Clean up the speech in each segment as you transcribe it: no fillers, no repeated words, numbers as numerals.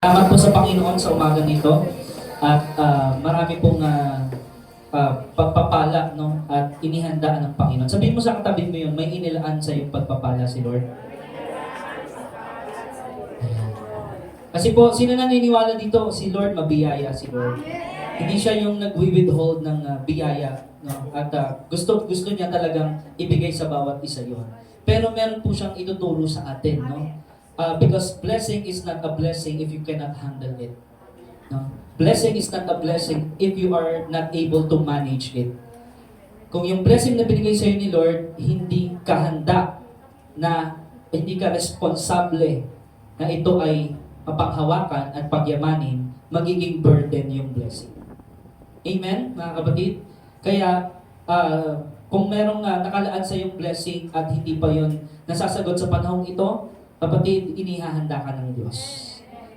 Salamat po sa Panginoon sa umaga nito at marami pong pagpapala, no? At inihandaan ng Panginoon. Sabihin mo sa katabi mo yun, may inilaan sa iyong pagpapala si Lord. Ayan. Kasi po, sino naniniwala dito? Si Lord, mabiyaya si Lord. Hindi siya yung nag-withhold ng biyaya, no? At gusto niya talagang ibigay sa bawat isa yon. Pero meron po siyang ituturo sa atin, no? Because blessing is not a blessing if you cannot handle it. No? Blessing is not a blessing if you are not able to manage it. Kung yung blessing na binigay sa iyo ni Lord, hindi ka handa na hindi ka responsable na ito ay mapanghawakan at pagyamanin, magiging burden yung blessing. Amen, mga kapatid? Kaya, kung merong nakalaan sa yung blessing at hindi pa yon nasasagot sa panahong ito, kapatid, inihahanda ka ng Diyos.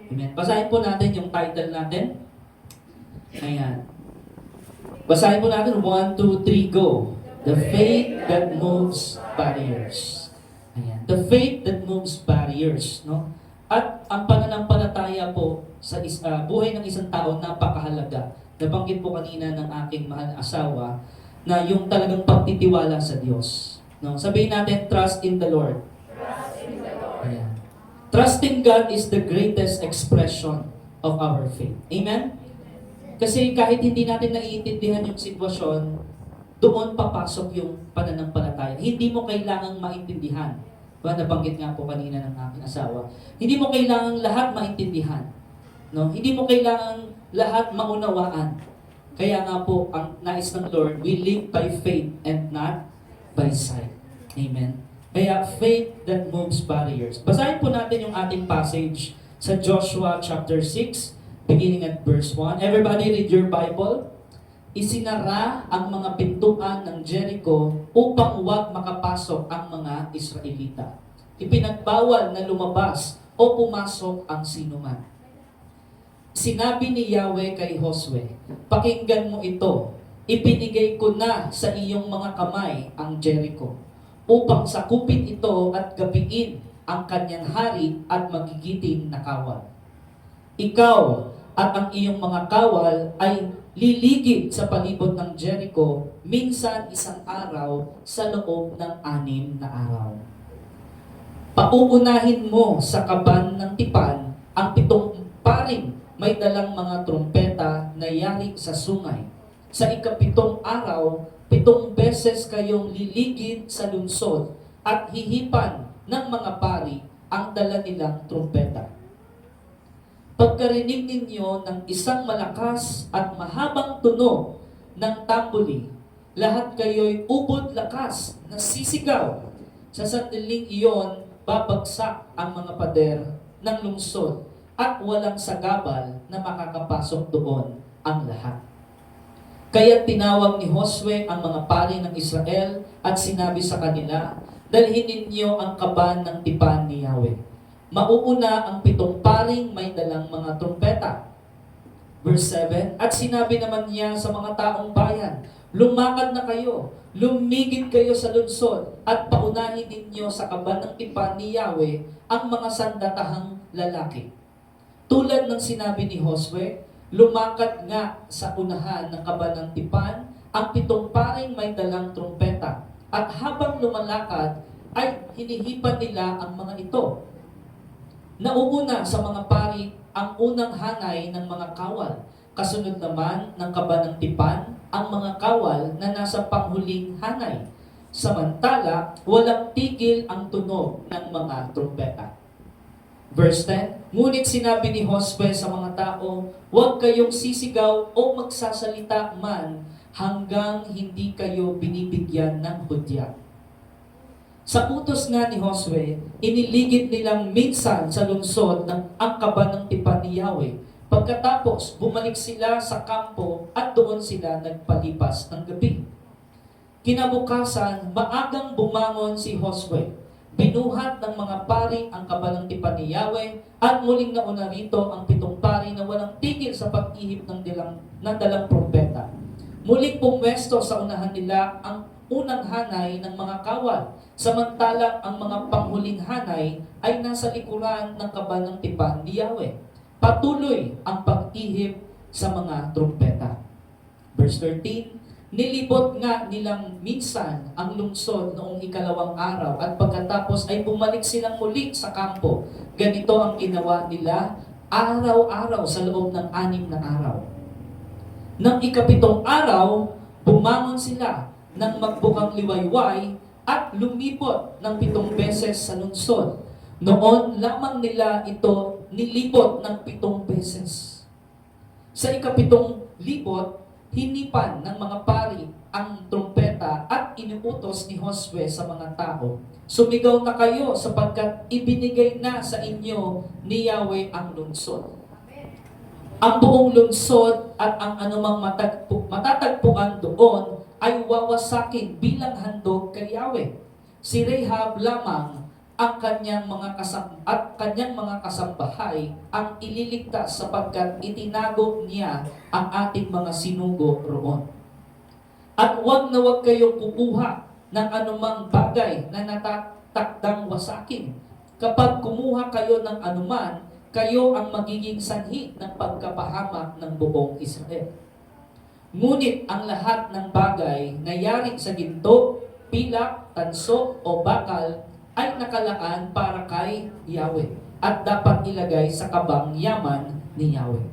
Amen. Basahin po natin yung title natin. Ayan. Basahin po natin. 1, 2, 3, go. The faith that moves barriers. Ayan. The faith that moves barriers. No? At ang pananampalataya po sa buhay ng isang tao, napakahalaga. Nabanggit po kanina ng aking mahal na asawa na yung talagang pagtitiwala sa Diyos. No? Sabihin natin, trust in the Lord. Ayan. Trusting God is the greatest expression of our faith. Amen? Kasi kahit hindi natin naiintindihan yung sitwasyon, doon papasok yung pananampalataya. Hindi mo kailangang maintindihan. Nabanggit nga po kanina ng aking asawa. Hindi mo kailangang lahat maintindihan. No? Hindi mo kailangang lahat maunawaan. Kaya nga po, ang nais ng Lord, we live by faith and not by sight. Amen? Kaya faith that moves barriers. Basahin po natin yung ating passage sa Joshua chapter 6, beginning at verse 1. Everybody read your Bible. Isinara ang mga pintuan ng Jericho upang huwag makapasok ang mga Israelita. Ipinagbawal na lumabas o pumasok ang sinuman. Sinabi ni Yahweh kay Josue, pakinggan mo ito, ipinigay ko na sa iyong mga kamay ang Jericho, upang sakupin ito at gapiin ang kanyang hari at magigiting na kawal. Ikaw at ang iyong mga kawal ay liligid sa palibot ng Jericho minsan isang araw sa loob ng 6 na araw. Pauunahin mo sa kaban ng tipan ang 7 paring may dalang mga trumpeta na yari sa sungay. Sa ika-7 araw, 7 beses kayong liligid sa lungsod at hihipan ng mga pari ang dala nilang trumpeta. Pagkarinig ninyo ng isang malakas at mahabang tunog ng tambuli, lahat kayo'y ubod lakas na sisigaw. Sa sandaling iyon, babagsak ang mga pader ng lungsod at walang sagabal na makakapasok doon ang lahat. Kaya tinawag ni Josue ang mga pari ng Israel at sinabi sa kanila, dalhin ninyo ang kaban ng tipan ni Yahweh. Mauuna ang 7 paring may dalang mga trumpeta. Verse 7, at sinabi naman niya sa mga taong bayan, lumakad na kayo, lumigid kayo sa lungsod, at paunahin ninyo sa kaban ng tipan ni Yahweh ang mga sandatahang lalaki. Tulad ng sinabi ni Josue, lumakad nga sa unahan ng kaban ng tipan ang 7 paring may dalang trumpeta. At habang lumalakad, ay hinihipan nila ang mga ito. Nauuna sa mga pari ang unang hanay ng mga kawal. Kasunod naman ng kaban ng tipan ang mga kawal na nasa panghuling hanay. Samantala, walang tigil ang tunog ng mga trumpeta. Verse 10, ngunit sinabi ni Josue sa mga tao, huwag kayong sisigaw o magsasalita man hanggang hindi kayo binibigyan ng hudyat. Sa utos nga ni Josue, iniligid nilang minsan sa lungsod ng ang kaban ng tipan ni Yahweh. Pagkatapos, bumalik sila sa kampo at doon sila nagpalipas ng gabi. Kinabukasan, maagang bumangon si Josue. Binuhat ng mga pari ang kaban ng tipan ni Yahweh at muling nauna rito ang 7 pari na walang tigil sa pag-ihip ng dalang propeta. Muling pumwesto sa unahan nila ang unang hanay ng mga kawal, samantalang ang mga panghuling hanay ay nasa likuran ng kaban ng tipan ni Yahweh. patuloy ang pag-ihip sa mga trumpeta. Verse 13, nilibot nga nilang minsan ang lungsod noong ikalawang araw at pagkatapos ay bumalik silang muli sa kampo. Ganito ang ginawa nila araw-araw sa loob ng 6 na araw. Nang ikapitong araw, bumangon sila ng magbukang liwayway at lumipot ng 7 beses sa lungsod. Noon lamang nila ito nilibot ng 7 beses. Sa ikapitong libot, hinipan ng mga pari ang trumpeta at inuutos ni Josue sa mga tao, sumigaw na kayo sapagkat ibinigay na sa inyo ni Yahweh ang lungsod. Ang buong lungsod at ang anumang matatagpuan doon ay wawasakin bilang handog kay Yahweh. Si Rahab lamang ang kanyang mga kasambahay ang ililigtas sapagkat itinago niya ang ating mga sinugo roon. At huwag na huwag kayong kukuha ng anumang bagay na natatakdang wasakin. Kapag kumuha kayo ng anuman, kayo ang magiging sanhi ng pagkapahamak ng buong Israel. Ngunit ang lahat ng bagay na yari sa ginto, pilak, tanso o bakal ay nakalaan para kay Yahweh at dapat ilagay sa kabang yaman ni Yahweh.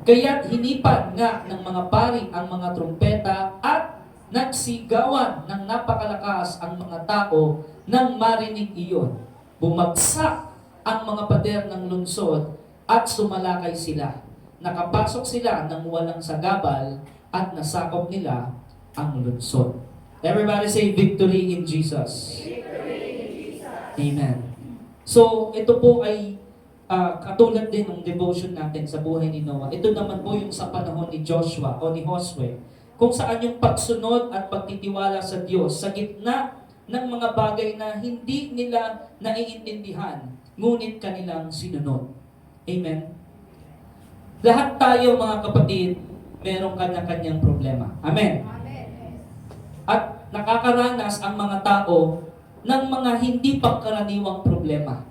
Kaya't hinipan nga ng mga pari ang mga trumpeta at nagsigawan ng napakalakas ang mga tao nang marinig iyon. Bumagsak ang mga pader ng lungsod at sumalakay sila. Nakapasok sila ng walang sagabal at nasakop nila ang lungsod. Everybody say victory in Jesus. Amen. So, ito po ay katulad din ng devotion natin sa buhay ni Noah. Ito naman po yung sa panahon ni Joshua o ni Josue, kung saan yung pagsunod at pagtitiwala sa Diyos sa gitna ng mga bagay na hindi nila naiintindihan, ngunit kanilang sinunod. Amen. Lahat tayo mga kapatid, merong kanya-kanyang problema. Amen. At nakakaranas ang mga tao ng mga hindi pangkaraniwang problema.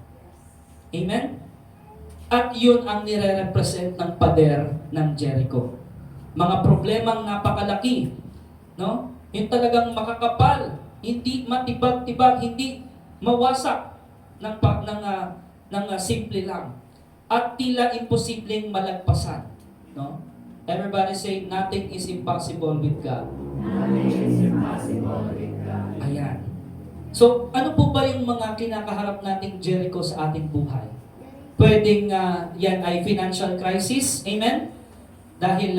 Amen? At yun ang nire-represent ng pader ng Jericho. Mga problemang napakalaki, no? Yung talagang makakapal, hindi matibag-tibag, hindi mawasak ng simple lang. At tila imposibleng malagpasan, no? Everybody say, nothing is impossible with God. Nothing is impossible with God. Ayan. So, ano po ba yung mga kinakaharap nating Jericho sa ating buhay? Pwedeng yan ay financial crisis, amen? Dahil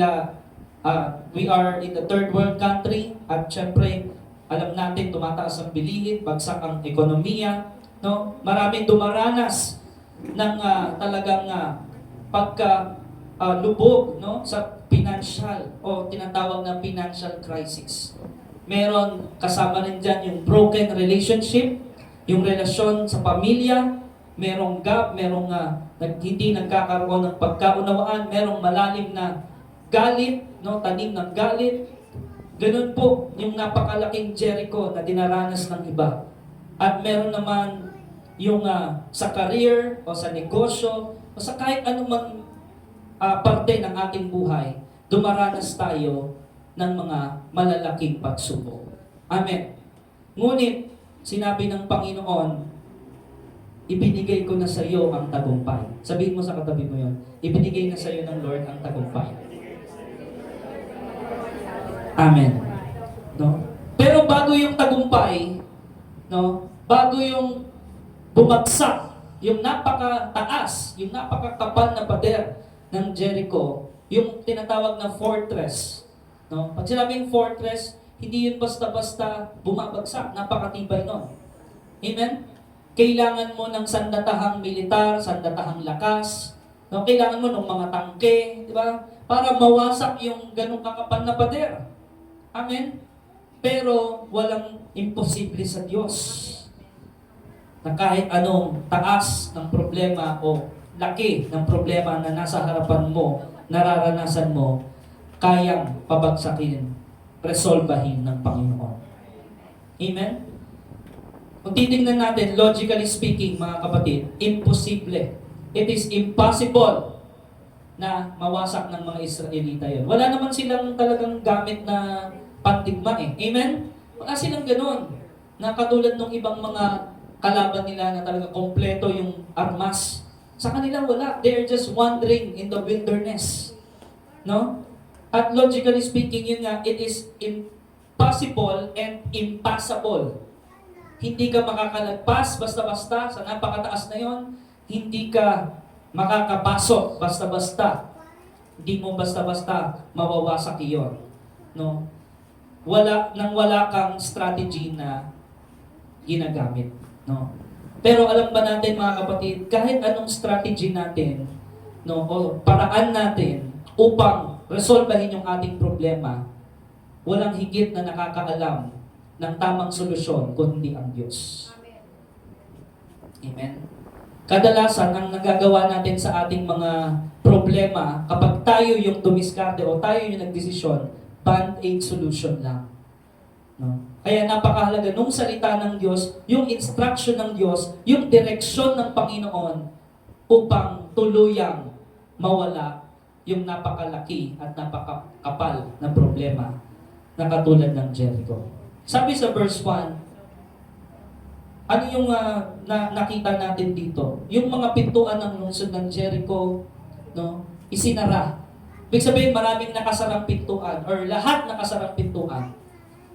we are in the third world country at syempre, alam natin tumataas ang bilihin, bagsak ang ekonomiya, no? Maraming dumaranas ng talagang lubog, no, sa financial o tinatawag na financial crisis. Meron kasama rin dyan yung broken relationship, yung relasyon sa pamilya, merong gap, merong hindi nagkakaroon ng pagkaunawaan, merong malalim na galit, no, tanim ng galit. Ganun po yung napakalaking Jericho na dinaranas ng iba. At meron naman yung sa career o sa negosyo o sa kahit anumang parte ng ating buhay, dumaranas tayo ng mga malalaking pagsubok. Amen. Ngunit, sinabi ng Panginoon, ibinigay ko na sa iyo ang tagumpay. Sabihin mo sa katabi mo yun, ibinigay na sa iyo ng Lord ang tagumpay. Amen. No? Pero bago yung tagumpay, no? Bago yung bumagsak, yung napakataas, yung napakakapal na pader ng Jericho, yung tinatawag na fortress. No? Pag sinabing fortress, hindi yun basta-basta bumabagsak, napakatibay nun. Amen? Kailangan mo ng sandatahang militar, sandatahang lakas, no? Kailangan mo ng mga tangke, di ba? Para mawasak yung ganung kakapal na pader. Amen? Pero walang imposible sa Diyos. Na kahit anong taas ng problema o laki ng problema na nasa harapan mo, nararanasan mo, kayang pabagsakin, resolbahin ng Panginoon. Amen? Kung titingnan natin, logically speaking, mga kapatid, imposible it is impossible na mawasak ng mga Israelita yun. Wala naman silang talagang gamit na pandigma eh. Amen? Wala silang ganun. Na katulad ng ibang mga kalaban nila na talaga kompleto yung armas. Sa kanila wala. They are just wandering in the wilderness. No? At logically speaking, yun nga, it is impossible and impassable. Hindi ka makakalagpas basta-basta sa napakataas na yon. Hindi ka makakapasok basta-basta. Hindi mo basta-basta mawawasak iyon. No? Wala kang strategy na ginagamit. No? Pero alam ba natin mga kapatid, kahit anong strategy natin, no, o paraan natin upang resolbahin yung ating problema, walang higit na nakakaalam ng tamang solusyon kundi ang Diyos. Amen? Kadalasan, ang nagagawa natin sa ating mga problema, kapag tayo yung dumiskarte o tayo yung nagdesisyon, band-aid solution lang. No? Kaya napakahalaga nung salita ng Diyos, yung instruction ng Diyos, yung direksyon ng Panginoon upang tuluyang mawala yung napakalaki at napakakapal na problema na katulad ng Jericho. Sabi sa verse 1, ano yung nakita natin dito? Yung mga pintuan ng lungsod ng Jericho, no, isinara. Ibig sabihin, maraming nakasarang pintuan or lahat nakasarang pintuan.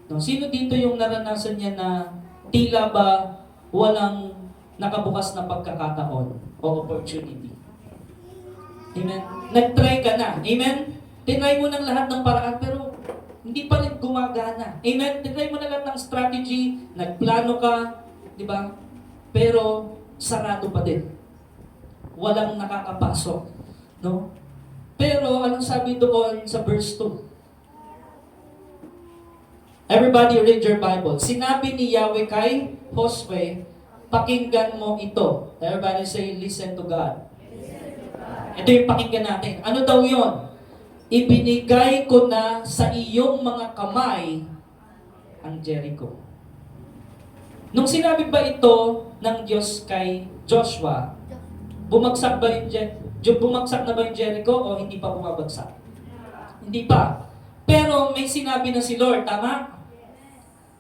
No, sino dito yung naranasan niya na tila ba walang nakabukas na pagkakataon o opportunity? Amen? Nag-try ka na. Amen? Tinry mo ng lahat ng paraan pero hindi pa rin gumagana. Amen? Tinry mo na lahat ng strategy, nagplano ka, di ba? Pero sarado pa din. Walang nakakapasok, no? Pero anong sabi doon sa verse 2? Everybody read your Bible. Sinabi ni Yahweh kay Josue, pakinggan mo ito. Everybody say, listen to God. Ito yung pakinggan natin. Ano daw yon? Ibinigay ko na sa iyong mga kamay ang Jericho. Nung sinabi ba ito ng Diyos kay Joshua, bumagsak na ba yung Jericho o hindi pa bumabagsak? Hindi pa. Pero may sinabi na si Lord, tama?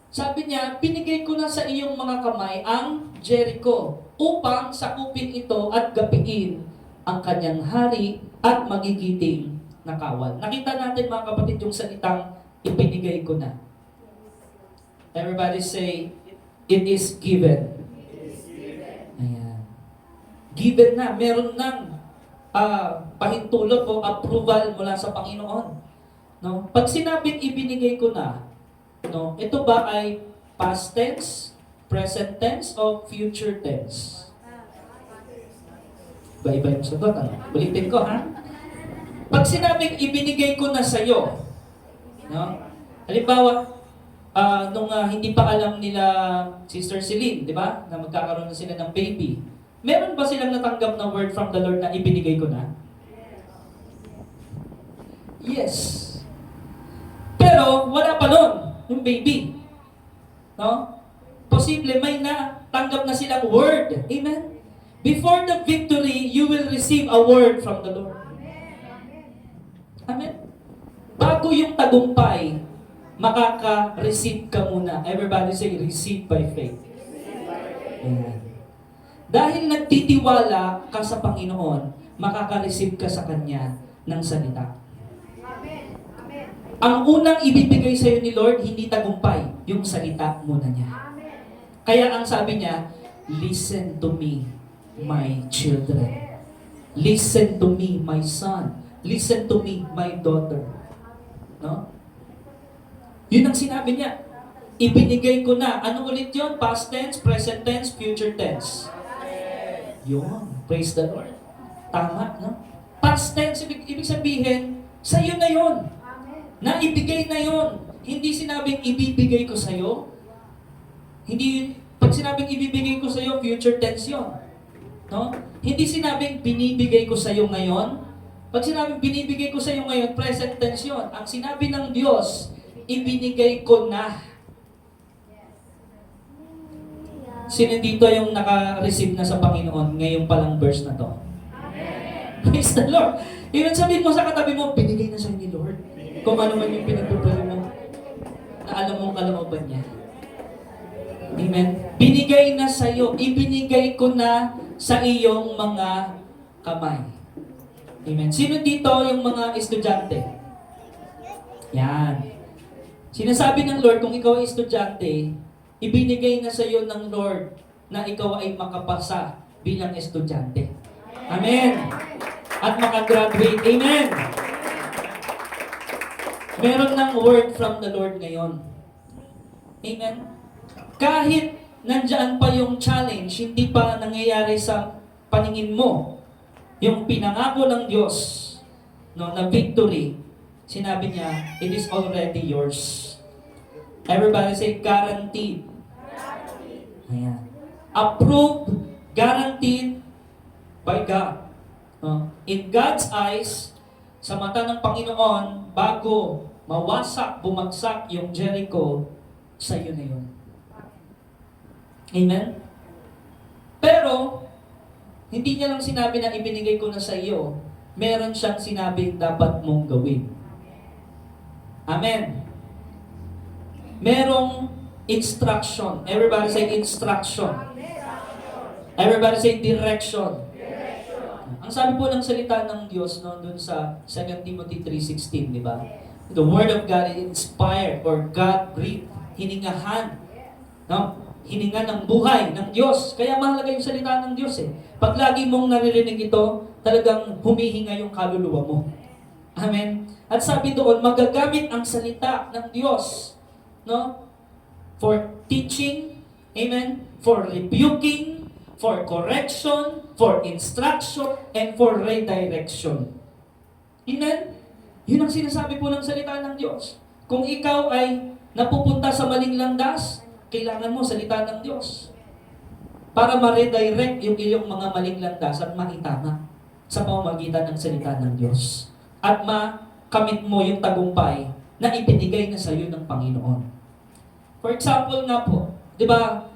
Sabi niya, pinigay ko na sa iyong mga kamay ang Jericho upang sakupin ito at gapiin ang kanyang hari at magigiting na kawal. Nakita natin mga kapatid yung salitang ipinigay ko na. Everybody say, it is given. Ayan. Given na. Meron ng pahintulot o approval mula sa Panginoon. No? Pag sinabing ibinigay ko na, no, ito ba ay past tense, present tense, o future tense? Iba-iba yung sagot. Ano? Ulitin ko, ha? Pag sinabing ibinigay ko na sa'yo, no? Halimbawa, nung hindi pa alam nila Sister Celine, di ba? Na magkakaroon na sila ng baby. Meron ba silang natanggap na word from the Lord na ibinigay ko na? Yes. Pero wala pa nun, yung baby. No? Posible may natanggap na silang word. Amen? Before the victory, you will receive a word from the Lord. Amen? Bago yung tagumpay, makaka-receive ka muna. Everybody say, receive by faith. Amen. Dahil nagtitiwala ka sa Panginoon, makaka-receive ka sa Kanya ng salita. Ang unang ibibigay sa iyo ni Lord, hindi tagumpay, yung salita muna niya. Kaya ang sabi niya, listen to me, my children. Listen to me, my son. Listen to me, my daughter. No? Yun ang sinabi niya. Ibinigay ko na. Ano ulit yun? Past tense, present tense, future tense. Yun. Praise the Lord. Tama, no? Past tense, ibig sabihin, sa'yo na yun. Naibigay na yun. Hindi sinabing ibibigay ko sa'yo. Hindi, pag sinabing ibibigay ko sa'yo, future tense yun. No? Hindi sinabing binibigay ko sa'yo ngayon. Pag sinabing binibigay ko sa'yo ngayon, present tense yun. Ang sinabi ng Diyos, ibinigay ko na. Sino dito yung naka-receive na sa Panginoon ngayong palang verse na to? Praise the Lord. Even sabihin mo sa katabi mo, binigay na sa'yo ni Lord. Kung ano man yung pinagpapalo mo, na alam mong kalooban niya. Amen. Binigay na sa'yo. Ibinigay ko na sa iyong mga kamay. Amen. Sino dito yung mga estudyante? Yan. Sinasabi ng Lord, kung ikaw ay estudyante, ibinigay na sa'yo ng Lord na ikaw ay makapasa bilang estudyante. Amen. At makagraduate. Amen. Meron ng word from the Lord ngayon. Amen. Kahit nandyan pa yung challenge, hindi pa nangyayari sa paningin mo, yung pinangako ng Diyos, no, na victory, sinabi niya, it is already yours. Everybody say, guaranteed. Ayan. Approved, guaranteed by God. No? In God's eyes, sa mata ng Panginoon, bago mawasak, bumagsak yung Jericho, sa iyo na yun. Amen? Pero, hindi niya lang sinabi na ibinigay ko na sa iyo. Meron siyang sinabi dapat mong gawin. Amen. Merong instruction. Everybody say instruction. Everybody say direction. Ang sabi po ng salita ng Diyos no, dun sa 2 Timothy 3:16, di ba? The Word of God is inspired or God-breathed. Hiningahan. No? Hininga ng buhay ng Diyos. Kaya mahalaga yung salita ng Diyos eh. Pag lagi mong naririnig ito, talagang humihinga yung kaluluwa mo. Amen? At sabi doon, magagamit ang salita ng Diyos, no? For teaching, amen? For rebuking, for correction, for instruction, and for redirection. Amen? Yun ang sinasabi po ng salita ng Diyos. Kung ikaw ay napupunta sa maling landas, kailangan mo salita ng Diyos para ma-redirect yung iyong mga maling landas at maitama sa pamamagitan ng salita ng Diyos. At makamit mo yung tagumpay na ibinigay na sa iyo ng Panginoon. For example nga po, di ba,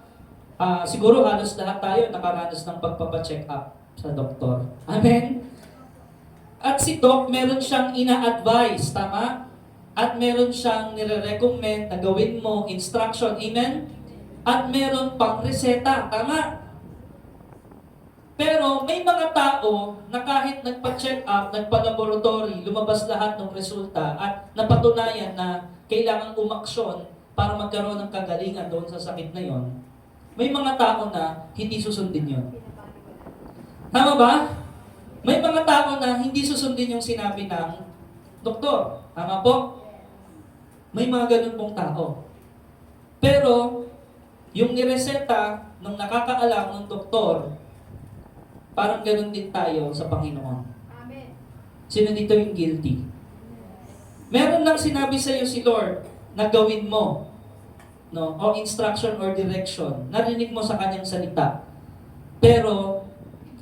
siguro halos lahat tayo nakaranas ng pagpapacheck up sa doktor. Amen? At si Doc, meron siyang ina-advise, tama? At meron siyang nire-recommend na gawin mo instruction, amen? At meron pang reseta, tama? Pero may mga tao na kahit nagpa-check up, nagpa-laboratory, lumabas lahat ng resulta at napatunayan na kailangan umaksyon para magkaroon ng kagalingan doon sa sakit na yon. May mga tao na hindi susundin yon. Tama ba? May mga tao na hindi susundin yung sinabi ng doktor. Tama po? May mga ganun pong tao. Pero, yung nireseta ng nakakaalam ng doktor, parang ganun din tayo sa Panginoon. Amen. Sino dito yung guilty? Meron lang sinabi sa iyo si Lord na gawin mo, no? O instruction or direction. Narinig mo sa kanyang salita. Pero,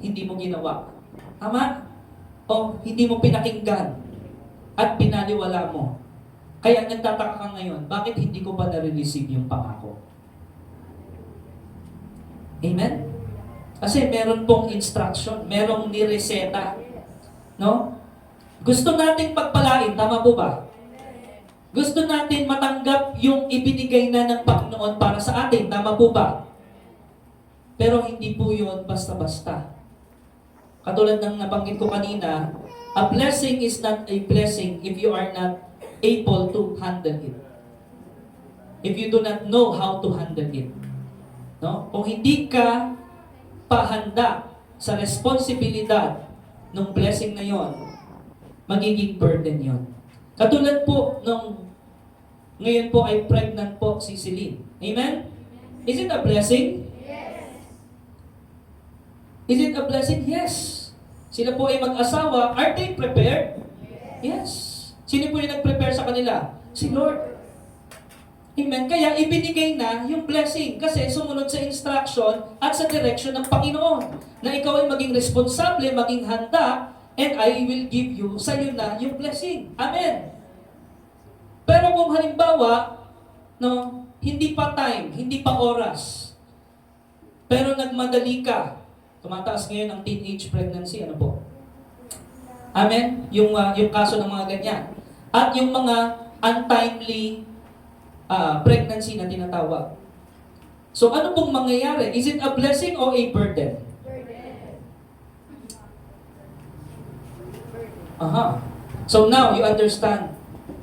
hindi mo ginawa. Tama? O hindi mo pinakinggan at pinaliwala mo. Kaya nagtataka ka ngayon, bakit hindi ko pa nare-receive yung pangako? Amen? Kasi meron pong instruction, merong nireseta. No? Gusto nating pagpalain, tama po ba? Gusto natin matanggap yung ibinigay na ng Panginoon para sa atin, tama po ba? Pero hindi po yun basta-basta. Katulad ng nabanggit ko kanina, a blessing is not a blessing if you are not able to handle it. If you do not know how to handle it. No? Kung hindi ka pahanda sa responsibilidad ng blessing na yon, magiging burden yon. Katulad po nung ngayon po ay pregnant po si Celine. Amen? Is it a blessing? Yes. Is it a blessing? Yes. Sila po ay mag-asawa. Are they prepared? Yes. Sino po yung nag-prepare sa kanila? Si Lord. Amen. Kaya ibinigay na yung blessing kasi sumunod sa instruction at sa direction ng Panginoon na ikaw ay maging responsable, maging handa, and I will give you sa iyo na yung blessing. Amen. Pero kung halimbawa, no, hindi pa time, hindi pa oras, pero nagmadali ka, tumataas ngayon ang teenage pregnancy, ano po? Amen? Yung kaso ng mga ganyan. At yung mga untimely pregnancy na tinatawag. So ano pong mangyayari? Is it a blessing or a burden? Aha. So now, you understand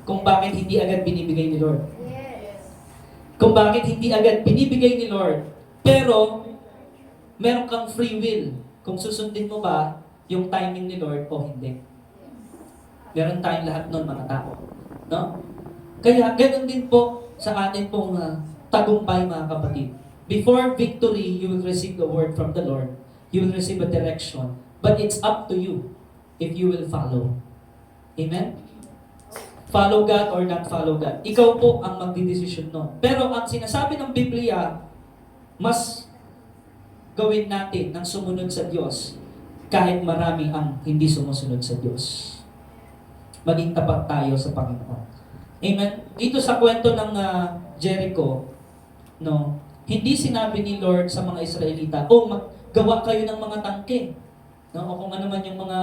kung bakit hindi agad binibigay ni Lord. Kung bakit hindi agad binibigay ni Lord. Pero, meron kang free will kung susundin mo ba yung timing ni Lord o hindi. Meron tayong lahat nun, mga tao. No? Kaya, ganun din po sa atin pong tagumpay, mga kapatid. Before victory, you will receive the word from the Lord. You will receive a direction. But it's up to you if you will follow. Amen? Follow God or not follow God. Ikaw po ang magdidesisyon nun. Pero ang sinasabi ng Biblia, mas gawin natin ng sumunod sa Diyos kahit marami ang hindi sumusunod sa Diyos. Maging tapat tayo sa Panginoon. Amen? Dito sa kwento ng Jericho, no, hindi sinabi ni Lord sa mga Israelita, maggawa kayo ng mga tangke. No? O kung ano man yung mga,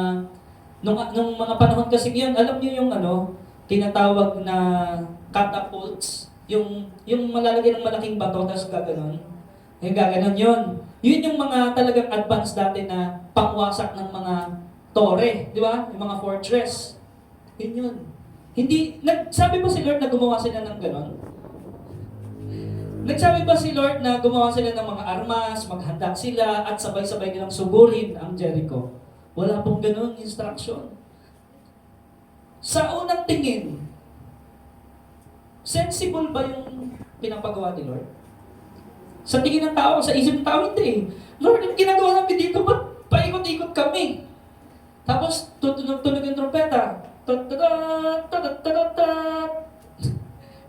nung mga panahon kasi yun, alam niyo yung tinatawag na catapults, yung malalagay ng malaking bato, tapos gaganon. Yung gaganon yun. Yun yung mga talagang advanced dati na pangwasak ng mga tore, di ba? Yung mga fortress. Yun yun. Hindi, sabi ba si Lord na gumawa sila ng ganon? Nagsabi ba si Lord na gumawa sila ng mga armas, maghanda sila, at sabay-sabay nilang sugurin ang Jericho? Wala pong ganon instruction. Sa unang tingin, sensible ba yung pinapagawa ni Lord? Sa tingin ng tao, sa isip ng tao, hindi. Lord, yung ginagawa namin dito, ba't paikot-ikot kami? Tapos, tutunog yung trompeta.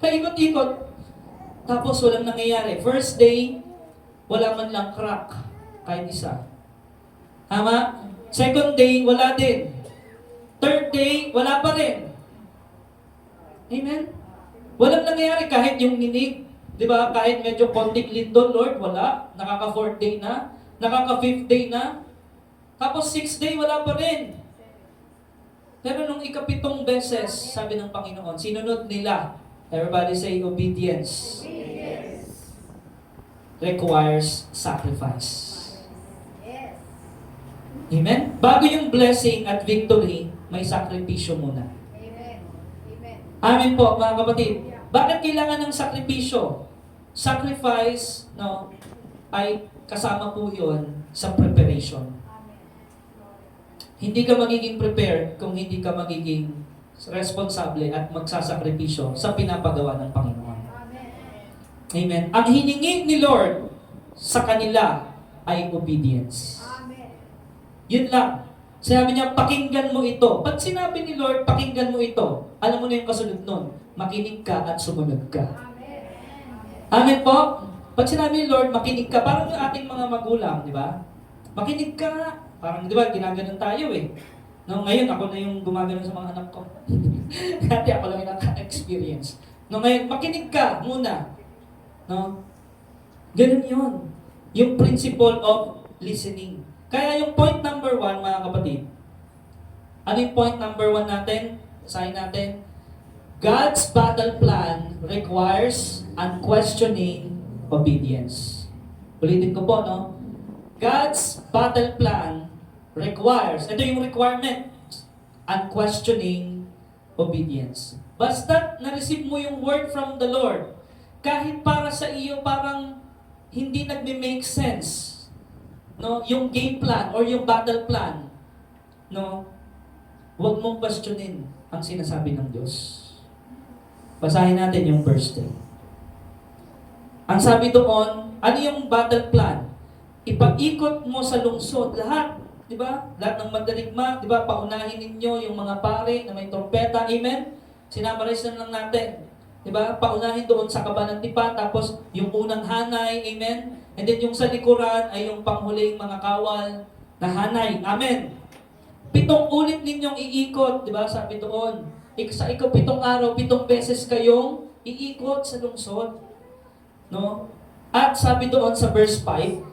Paikot-ikot. Tapos, walang nangyayari. First day, wala man lang crack. Kahit isa. Tama? Second day, wala din. Third day, wala pa rin. Amen? Walang nangyayari kahit yung ninig. Di ba? Kahit medyo konting lindol, Lord, wala. Nakaka-4th day na. Nakaka-5th day na. Tapos 6th day, wala pa rin. Pero nung ikapitong beses, sabi ng Panginoon, sinunod nila. Everybody say, obedience. Requires sacrifice. Amen? Bago yung blessing at victory, may sakripisyo muna. Amen po, mga kapatid. Bakit kailangan ng sakripisyo? Sacrifice, no, ay kasama po yun sa preparation. Hindi ka magiging prepared kung hindi ka magiging responsable at magsasakripisyo sa pinapagawa ng Panginoon. Amen. Ang hiningi ni Lord sa kanila ay obedience. Yun lang. Sinabi niya, pakinggan mo ito. Pag sinabi ni Lord, pakinggan mo ito, alam mo na yung kasunod nun. Makinig ka at sumunod ka. Amen po? Pag sinabi ni Lord, makinig ka, parang yung ating mga magulang, di ba? Makinig ka. Parang, di ba, ginaganon tayo eh. No, ngayon, ako na yung gumagano sa mga anak ko. Dati ako lang yung naka-experience. No, ngayon, makinig ka muna. No? Ganun yun. Yung principle of listening. Kaya yung point number 1, mga kapatid, ano yung point number 1 natin? Basahin natin. God's battle plan requires unquestioning obedience. Ulitin ko po, no? God's battle plan requires, ito yung requirement, unquestioning obedience. Basta na-receive mo yung word from the Lord, kahit para sa iyo parang hindi nagme-make sense, no, yung game plan or yung battle plan, no, huwag mong questionin ang sinasabi ng Diyos. Basahin natin yung verse 3. Ang sabi doon, ano yung battle plan? Ipag-ikot mo sa lungsod lahat, di ba? Lahat ng mandirigma, di ba? Paunahin ninyo yung mga pare na may trompeta, amen? Sinamarize na lang natin. Diba? Paunahin doon sa kabanang tipa, tapos yung unang hanay, amen? And then yung sa likuran ay yung panghuling mga kawal na hanay, amen? 7 ulit ninyong iikot, diba? Sabi doon, sa 7 araw, 7 beses kayong iikot sa lungsod. No? At sabi doon sa verse 5,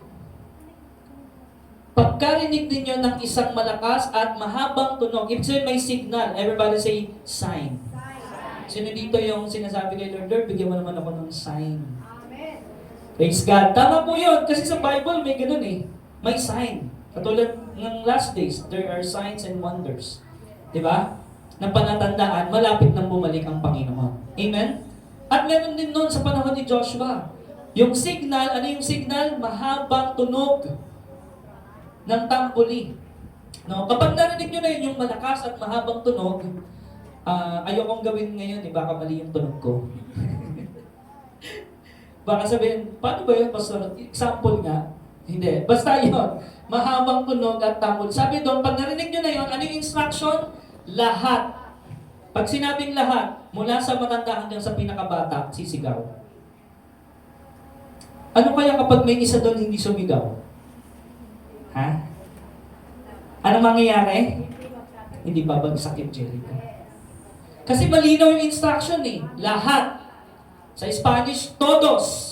Pagkarinig ninyo ng isang malakas at mahabang tunog, ibig sabihin may signal. Everybody say, sign. Sino dito yung sinasabi kay Lord, Lord, bigyan mo naman ako ng sign. Praise God. Tama po yun. Kasi sa Bible may ganun eh. May sign. Katulad ng last days, there are signs and wonders. Diba? Na panatandaan, malapit nang bumalik ang Panginoon. Amen? At meron din noon sa panahon ni Joshua. Yung signal, ano yung signal? Mahabang tunog ng tambuli. No? Kapag narinig nyo na yun, yung malakas at mahabang tunog, ayokong gawin ngayon, baka mali yung tunog ko. Baka sabihin, paano ba yun, Pastor? Example nga. Hindi. Basta yun. Mahabang tunog at tambol. Sabi doon, pag narinig nyo na yun, ano yung instruction? Lahat. Pag sinabing lahat, mula sa matanda hanggang sa pinakabata, sisigaw. Ano kaya kapag may isa doon hindi sumigaw? Ha? Ano mangyayari? Hindi babagsak yung Jericho. Kasi malinaw yung instruction eh. Lahat. Sa Spanish, todos.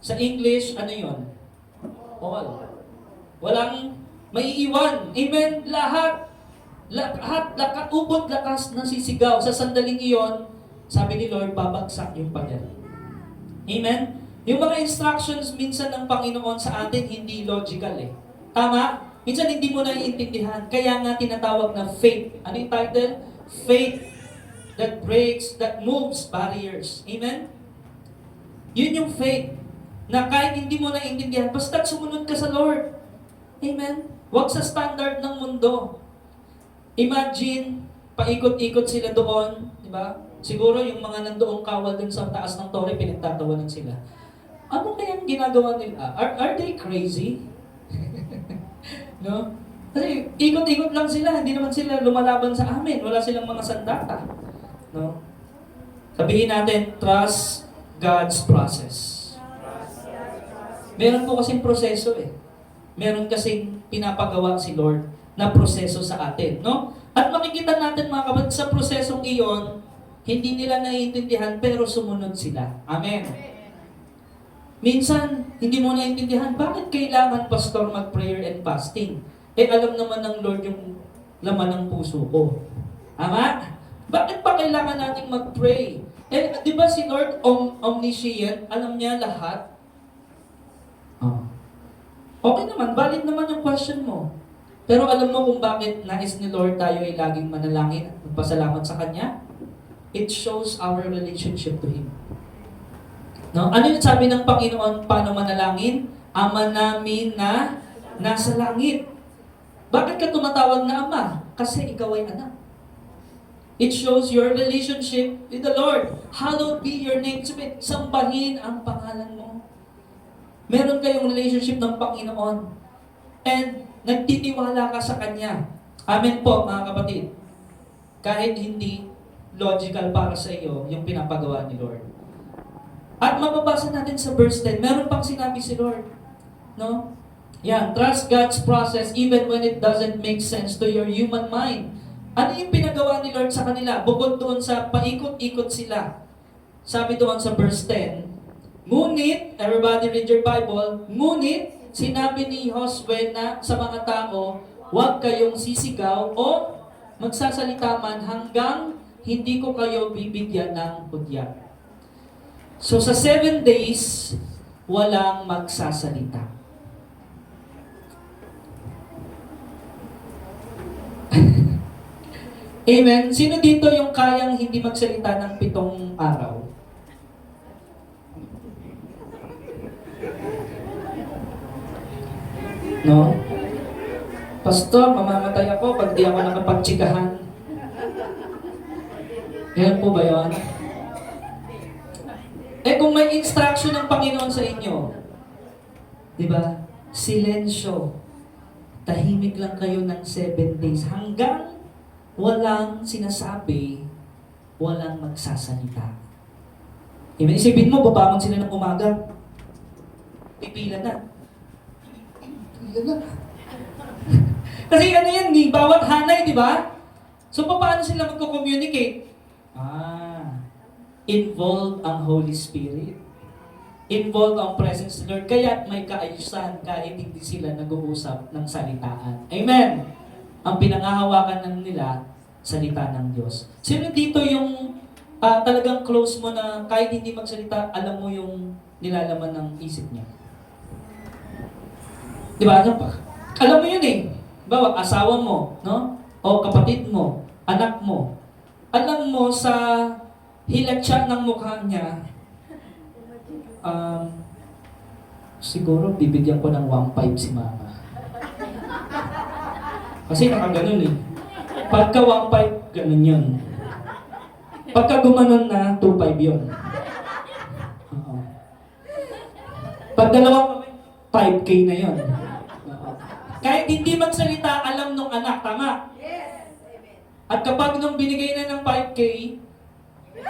Sa English, ano yun? All. Walang maiiwan. Amen? Lahat. Lahat, ubod lakas ng sisigaw. Sa sandaling iyon, sabi ni Lord, babagsak yung pader. Amen? Yung mga instructions minsan ng Panginoon sa atin, hindi logical eh. Tama? Minsan hindi mo naiintindihan. Kaya nga tinatawag na faith. Ano yung title? Faith that breaks, that moves barriers. Amen? Yun yung faith na kahit hindi mo naiintindihan, basta sumunod ka sa Lord. Amen? Huwag sa standard ng mundo. Imagine, paikot-ikot sila doon, di ba? Siguro yung mga nandoong kawal dun sa taas ng tore, pinagtatawanan sila. Ano kayang ginagawa nila? Are they crazy? No? Kasi ikot-ikot lang sila, hindi naman sila lumalaban sa amin. Wala silang mga sandata. No? Sabihin natin, trust God's process. Meron po kasing proseso eh. Meron kasing pinapagawa si Lord na proseso sa atin, no? At makikita natin mga kapatid, sa prosesong iyon, hindi nila naiintindihan pero sumunod sila. Amen. Minsan, hindi mo naiintindihan, bakit kailangan, Pastor, mag-prayer and fasting? Eh, alam naman ng Lord yung laman ng puso ko. Ama? Bakit pa kailangan nating mag-pray? Eh, di ba si Lord omniscient? Alam niya lahat? Oh. Okay naman, valid naman yung question mo. Pero alam mo kung bakit nais ni Lord tayo ay laging manalangin at magpasalamat sa Kanya? It shows our relationship to Him. No? Ano yung sabi ng Panginoon, paano manalangin? Ama namin na nasa langit. Bakit ka tumatawag na Ama? Kasi ikaw ay anak. It shows your relationship with the Lord. Hallowed be your name. Sabi, sambahin ang pangalan mo. Meron kayong relationship ng Panginoon. And nagtitiwala ka sa Kanya. Amen po, mga kapatid. Kahit hindi logical para sa iyo yung pinapagawa ni Lord. At mababasa natin sa verse 10, meron pang sinabi si Lord. No? Yan, trust God's process even when it doesn't make sense to your human mind. Ano yung pinagawa ni Lord sa kanila? Bukod doon sa paikot-ikot sila. Sabi doon sa verse 10, ngunit, everybody read your Bible, ngunit, sinabi ni Josue na sa mga tao, huwag kayong sisigaw o magsasalita man hanggang hindi ko kayo bibigyan ng hudyat. So sa 7 days, walang magsasalita. Amen. Sino dito yung kayang hindi magsalita ng 7 araw? No? Pastor, mamamatay ako pag di ako nakapagtsikahan. Ganyan po ba yun? Eh kung may instruction ng Panginoon sa inyo, di ba? Silensyo. Tahimik lang kayo ng 7 days hanggang walang sinasabi, walang magsasalita. Amen. Isipin mo, babangon sila ng umaga. Pipila na. Kasi ano yan, bawat hanay, di ba? So, paano sila magko-communicate? Involved ang Holy Spirit. involved ang presence ni Lord. Kaya may kaayusan kahit hindi sila nag-uusap ng salitaan. Amen! Ang pinangahawakan ng nila, salita ng Diyos. Sino dito yung talagang close mo na kahit hindi magsalita, alam mo yung nilalaman ng isip niya? Di ba? Alam mo yun eh. Bawa, asawa mo, no? O kapatid mo, anak mo. Alam mo sa hilatsya ng mukha niya, siguro bibigyan ko ng 1.5 si mama. Kasi nakaganon eh. Pagka 1.5, ganun yun. Pagka gumanon na, 2.5 yun. Oo. Pag dalawang 5K na yun. Oo. Kahit hindi magsalita, alam nung anak, tama? Yes. Amen. At kapag nung binigay na ng 5K,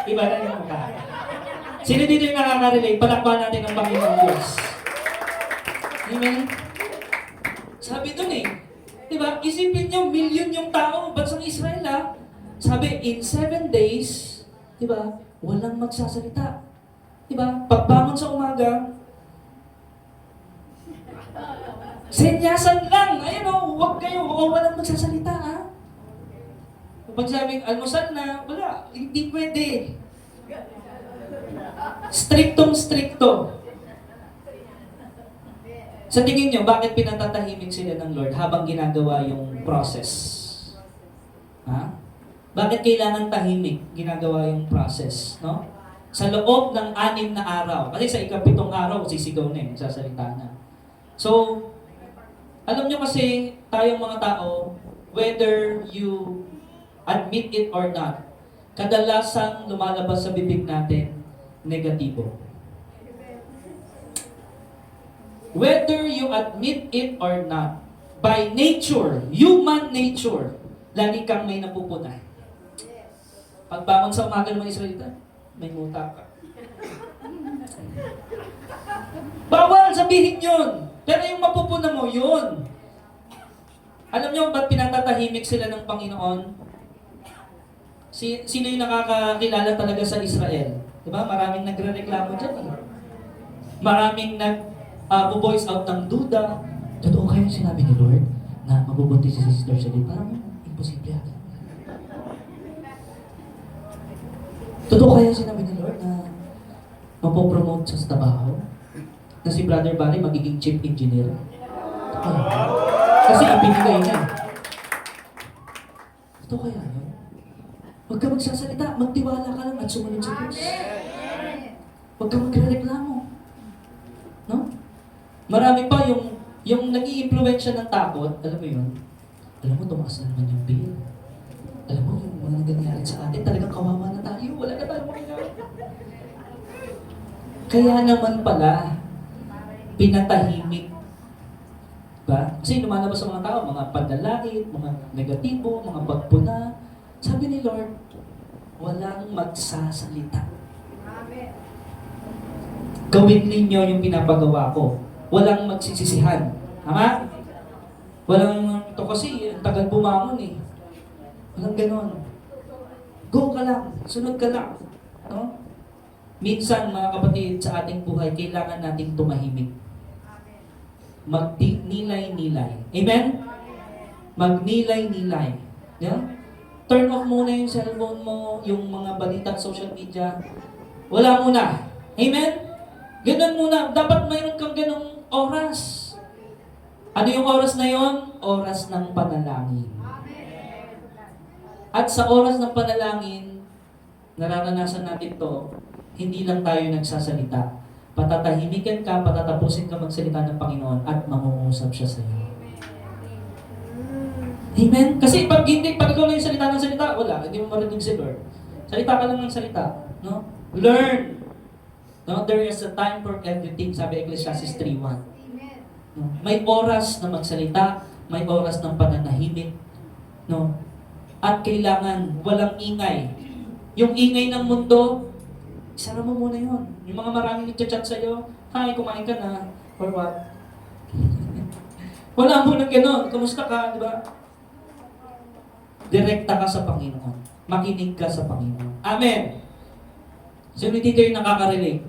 iba na yung mukha. Sino dito yung nakaka-relate? Palakpakan natin ang Panginoon Diyos. Amen? Sabi dun eh, diba? Isipin nyo, milyon yung tao, bansang Israel ha? Sabi, in 7 days, diba? Walang magsasalita. Diba? Pagbangon sa umaga, senyasan lang. Ayun o, huwag kayo, walang magsasalita ha? Pag sabing almusal na, wala, hindi pwede. Striktong-strikto. Sa tingin nyo, bakit pinatatahimik sila ng Lord habang ginagawa yung process? Ha? Bakit kailangan tahimik ginagawa yung process? No? Sa loob ng 6 na araw. Kasi sa ika-7 araw, sisigaw na sasalita na. So, alam nyo kasi, tayong mga tao, whether you admit it or not, kadalasang lumalabas sa bibig natin, negatibo. Whether you admit it or not, by nature, human nature, lagi kang may napupunay. Pagbangon sa umaga ng mga Israelita, may muta ka. Bawal sabihin yun. Pero yung mapupuna mo, yun. Alam niyo ba't pinatatahimik sila ng Panginoon? Sino yung nakakakilala talaga sa Israel? Diba? Maraming nagre-reklamo dyan eh. Maraming voice out ng duda. Totoo kayo sinabi ni Lord na mabubuntis si Sister Celine? Parang imposible yan. Totoo kaya sinabi ni Lord na mapopromote sa trabaho? Na si Brother Barry magiging chief engineer? Totoo. Kasi ibinigay niya. Totoo kaya yun? Huwag ka magsasalita, magtiwala ka lang at sumunod sa Diyos. Huwag ka magreklamo. No? Marami pa yung nag-i-impluwensya ng takot, alam mo yun? Alam mo, tumaas na naman yung bill. Alam mo, yung mga nangyayari sa atin, talagang kawawa na tayo. Wala na tayo mangyayari. Kaya naman pala, pinatahimik. Ba? Kasi lumalabas sa mga tao, mga panlalait, mga negatibo, mga pagpuna. Sabi ni Lord, walang magsasalita. Amen. Gawin ninyo yung pinapagawa ko. Walang magsisisihan. Tama? Walang, ito kasi, ang tagal bumangon eh. Walang ganon. Go ka lang. Sunod ka lang. No? Minsan, mga kapatid, sa ating buhay, kailangan nating tumahimik. Magnilay-nilay. Amen? Magnilay-nilay. Yeah? Turn off muna yung cellphone mo, yung mga balita social media. Wala muna. Amen? Ganun muna. Dapat mayroon kang ganong oras. Ano yung oras na yon? Oras ng panalangin. At sa oras ng panalangin, nararanasan natin to, hindi lang tayo nagsasalita. Patatahimikan ka, patatapusin ka magsalita ng Panginoon at mangungusap siya sa iyo. Amen? Kasi pag ikaw lang yung salita ng salita, wala, hindi mo marinig si Lord. Salita ka lang ng salita. No? Learn. No? There is a time for everything, sabi Ecclesiastes 3:1. No? May oras na magsalita, may oras ng pananahimik. No? At kailangan walang ingay. Yung ingay ng mundo, isara mo muna yun. Yung mga maraming nagchat sa'yo, hi, kumain ka na, or what? Wala mo nang gano'n. Kamusta ka, di ba? Direkta ka sa Panginoon. Makinig ka sa Panginoon. Amen! Sino dito yung nakaka-relate?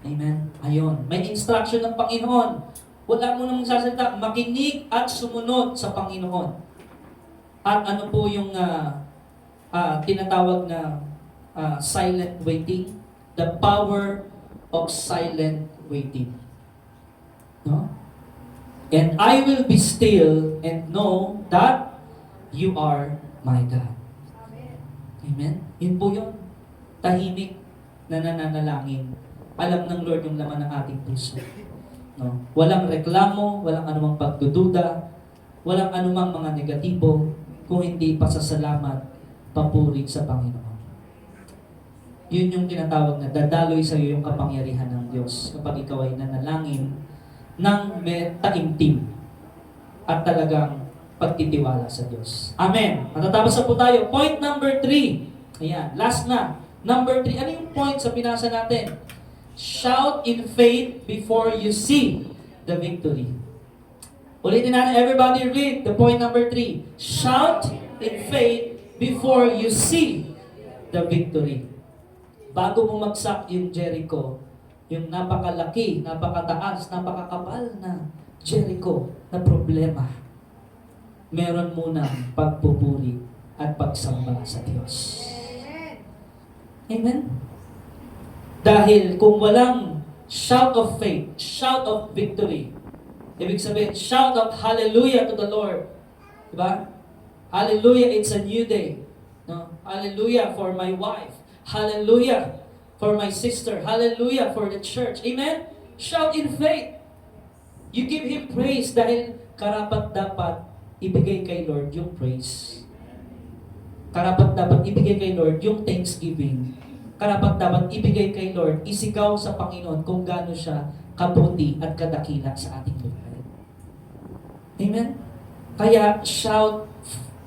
Amen? Ayon. May instruction ng Panginoon. Wala mo namang sasalita. Makinig at sumunod sa Panginoon. At ano po yung tinatawag na silent waiting? The power of silent waiting. No? And I will be still and know that you are my God. Amen. Amen? Yun po yun. Tahimik na nananalangin. Alam ng Lord yung laman ng ating puso. No? Walang reklamo, walang anumang pagdududa, walang anumang mga negatibo, kung hindi pasasalamat, papuri sa Panginoon. Yun yung tinatawag na dadaloy sa iyo yung kapangyarihan ng Diyos kapag ikaw ay nanalangin ng taimtim at talagang pagtitiwala sa Diyos. Amen. Matatapos na po tayo. Point number 3. Ayan, last na. Number 3. Ano yung point sa pinasa natin? Shout in faith before you see the victory. Ulitin natin, everybody read the point number 3. Shout in faith before you see the victory. Bago bumagsak yung Jericho, yung napakalaki, napakataas, napakakapal na Jericho na problema, meron munang pagpupuri at pagsamba sa Diyos. Amen. Amen? Dahil kung walang shout of faith, shout of victory, ibig sabihin, shout of hallelujah to the Lord. Diba? Hallelujah, it's a new day. No? Hallelujah for my wife. Hallelujah for my sister. Hallelujah for the church. Amen? Shout in faith. You give Him praise dahil karapat dapat ibigay kay Lord yung praise. Karapat dapat ibigay kay Lord yung thanksgiving. Karapat dapat ibigay kay Lord, isigaw sa Panginoon kung gaano siya kabuti at kadakila sa ating buhay. Amen? Kaya shout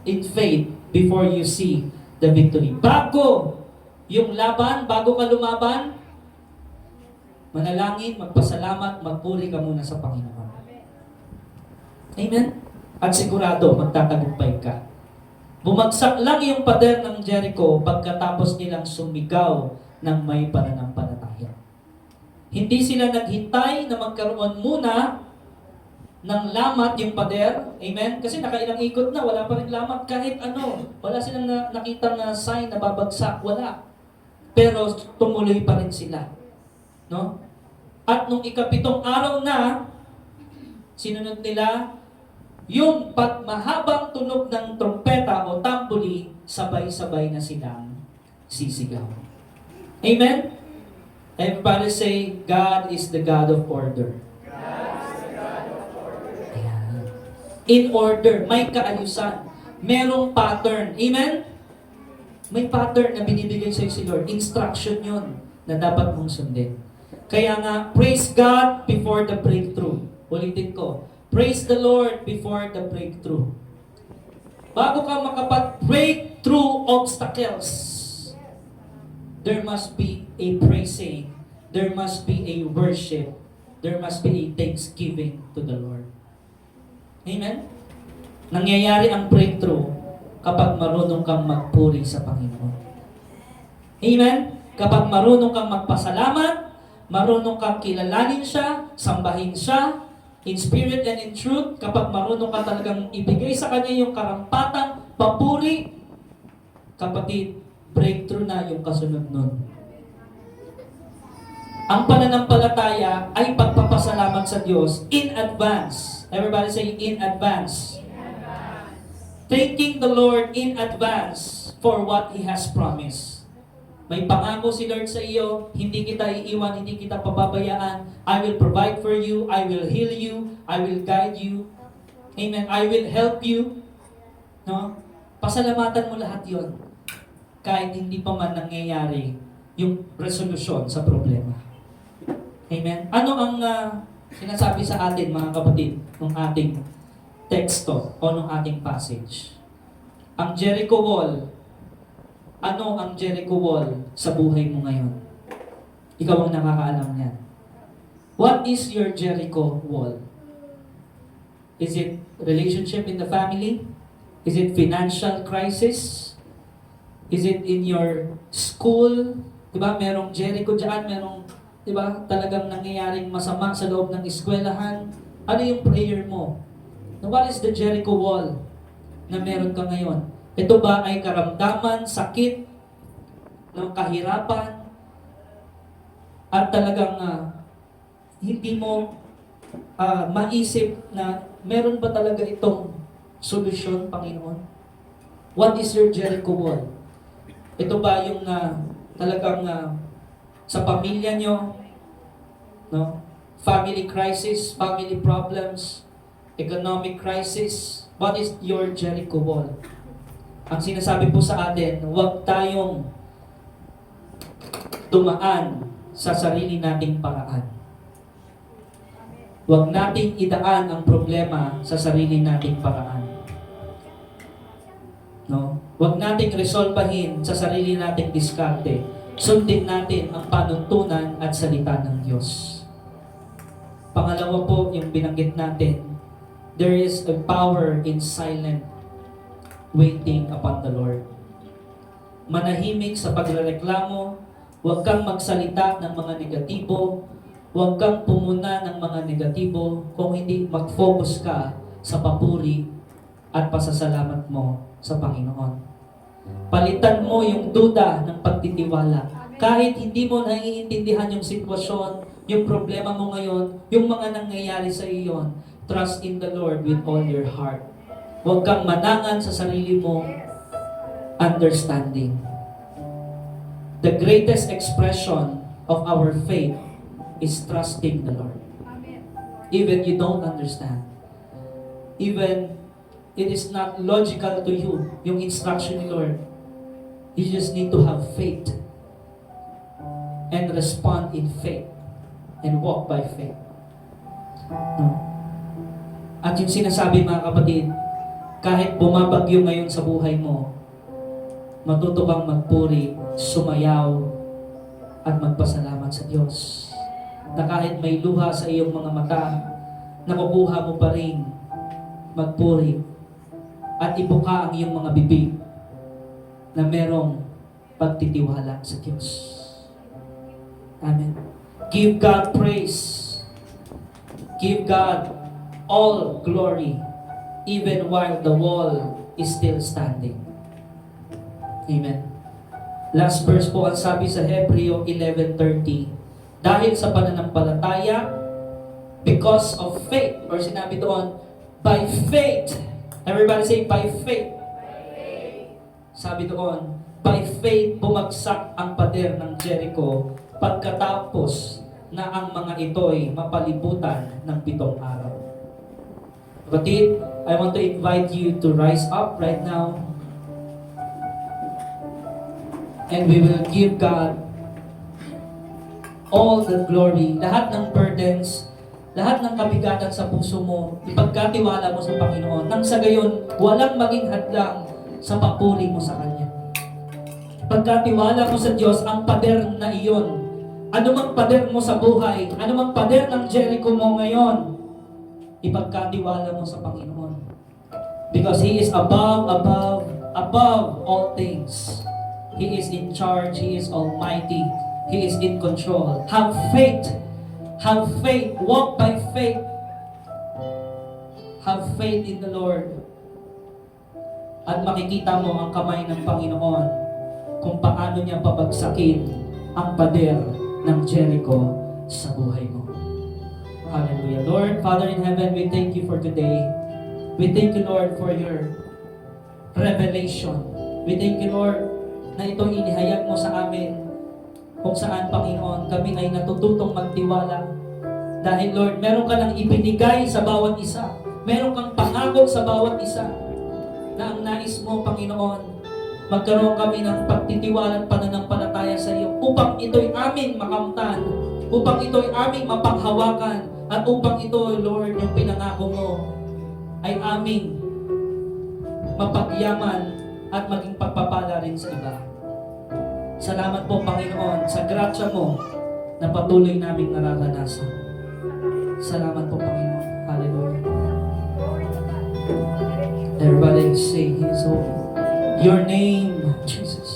in faith before you see the victory. Bago yung laban, bago ka lumaban, manalangin, magpasalamat, magpuri ka muna sa Panginoon. Amen? At sigurado, magtatagumpay ka. Bumagsak lang yung pader ng Jericho pagkatapos nilang sumigaw ng may pananampalataya. Hindi sila naghintay na magkaroon muna ng lamat yung pader. Amen? Kasi nakailang ikot na, wala pa rin lamat kahit ano. Wala silang nakita na sign na babagsak. Wala. Pero tumuloy pa rin sila. No? At nung ikapitong araw na, sinunod nila yung mahabang tunog ng trompeta o tambuli, sabay-sabay na silang sisigaw. Amen? Everybody say, God is the God of order. Ayan. In order, may kaayusan. Merong pattern. Amen? May pattern na binibigay sa'yo si Lord. Instruction yun na dapat mong sundin. Kaya nga, praise God before the breakthrough. Ulitin ko. Praise the Lord before the breakthrough. Bago ka makapag-break through obstacles, there must be a praising, there must be a worship, there must be a thanksgiving to the Lord. Amen? Nangyayari ang breakthrough kapag marunong kang magpuri sa Panginoon. Amen? Kapag marunong kang magpasalamat, marunong kang kilalanin siya, sambahin siya, in spirit and in truth, kapag marunong ka talagang ibigay sa Kanya yung karampatang papuri, kapatid, breakthrough na yung kasunod nun. Ang pananampalataya ay pagpapasalamat sa Diyos in advance. Everybody say, in advance. Thanking the Lord in advance for what He has promised. May pangako si Lord sa iyo, hindi kita iiwan, hindi kita pababayaan. I will provide for you, I will heal you, I will guide you. Amen. I will help you. No? Pasalamatan mo lahat yon. Kahit hindi pa man nangyayari yung resolusyon sa problema. Amen. Ano ang sinasabi sa atin, mga kapatid, ng ating teksto o ng ating passage? Ang Jericho Wall. Ano ang Jericho Wall sa buhay mo ngayon? Ikaw ang nakakaalam niyan. What is your Jericho Wall? Is it relationship in the family? Is it financial crisis? Is it in your school? Diba? Merong Jericho dyan, merong di ba, talagang nangyayaring masama sa loob ng eskwelahan, ano yung prayer mo? Now, what is the Jericho wall na meron ka ngayon? Ito ba ay karamdaman, sakit, ng kahirapan, at talagang hindi mo maisip na meron ba talaga itong solusyon, Panginoon? What is your Jericho wall? Ito ba yung talagang sa pamilya nyo, no? Family crisis, family problems, economic crisis? What is your Jericho wall? Ang sinasabi po sa atin, huwag tayong dumaan sa sarili nating paraan. Huwag nating idaan ang problema sa sarili nating paraan. No? Huwag nating resolbahin sa sarili nating diskarte. Sundin natin ang panuntunan at salita ng Diyos. Pangalawa po, yung binanggit natin, there is a power in silent waiting upon the Lord. Manahimik sa pagrereklamo, huwag kang magsalita ng mga negatibo, huwag kang pumuna ng mga negatibo, kung hindi mag-focus ka sa papuri at pasasalamat mo sa Panginoon. Palitan mo yung duda ng pagtitiwala. Kahit hindi mo naiintindihan yung sitwasyon, yung problema mo ngayon, yung mga nangyayari sa iyo, trust in the Lord with all your heart. Huwag kang manangan sa sarili mo understanding. The greatest expression of our faith is trusting the Lord. Even you don't understand. Even it is not logical to you, yung instruction ni Lord. You just need to have faith and respond in faith and walk by faith. No? At yung sinasabi, mga kapatid, kahit bumabagyo ngayon sa buhay mo, matuto kang magpuri, sumayaw, at magpasalamat sa Diyos. Na kahit may luha sa iyong mga mata, nakukuha mo pa rin magpuri at ibuka ang iyong mga bibig na merong pagtitiwala sa Diyos. Amen. Give God praise. Give God all glory, even while the wall is still standing. Amen. Last verse po, ang sabi sa Hebreo 11:30, dahil sa pananampalataya, because of faith, or sinabi doon, by faith. Everybody say, by faith. Sabi doon, by faith, bumagsak ang pader ng Jericho pagkatapos na ang mga ito'y mapalibutan ng 7 araw. Kapatid, I want to invite you to rise up right now. And we will give God all the glory. Lahat ng burdens, lahat ng kabigatan sa puso mo, ipagkatiwala mo sa Panginoon. Nang sa gayon, walang maging hadlang sa papuri mo sa Kanya. Pagkatiwala mo sa Diyos, ang pader na iyon, anumang pader mo sa buhay, anumang pader ng Jericho mo ngayon, ipagkatiwala mo sa Panginoon. Because He is above all things. He is in charge. He is almighty. He is in control. Have faith. Have faith. Walk by faith. Have faith in the Lord. At makikita mo ang kamay ng Panginoon kung paano niya pabagsakin ang pader ng Jericho sa buhay mo. Hallelujah. Lord, Father in heaven, we thank you for today. We thank you, Lord, for your revelation. We thank you, Lord, na itong inihayag mo sa amin kung saan, Panginoon, kami ay natututong magtiwala. Dahil, Lord, meron ka nang ibinigay sa bawat isa. Meron kang pangako sa bawat isa na ang nais mo, Panginoon, magkaroon kami ng pagtitiwala at pananampalataya sa iyo upang ito'y aming makamtan, upang ito'y aming mapanghawakan, at upang ito, Lord, yung pinangako mo ay aming mapagyaman at maging pagpapala rin sa iba. Salamat po, Panginoon, sa grasya mo na patuloy naming nararanasan. Salamat po, Panginoon. Hallelujah. Everybody say His holy. Your name, Jesus.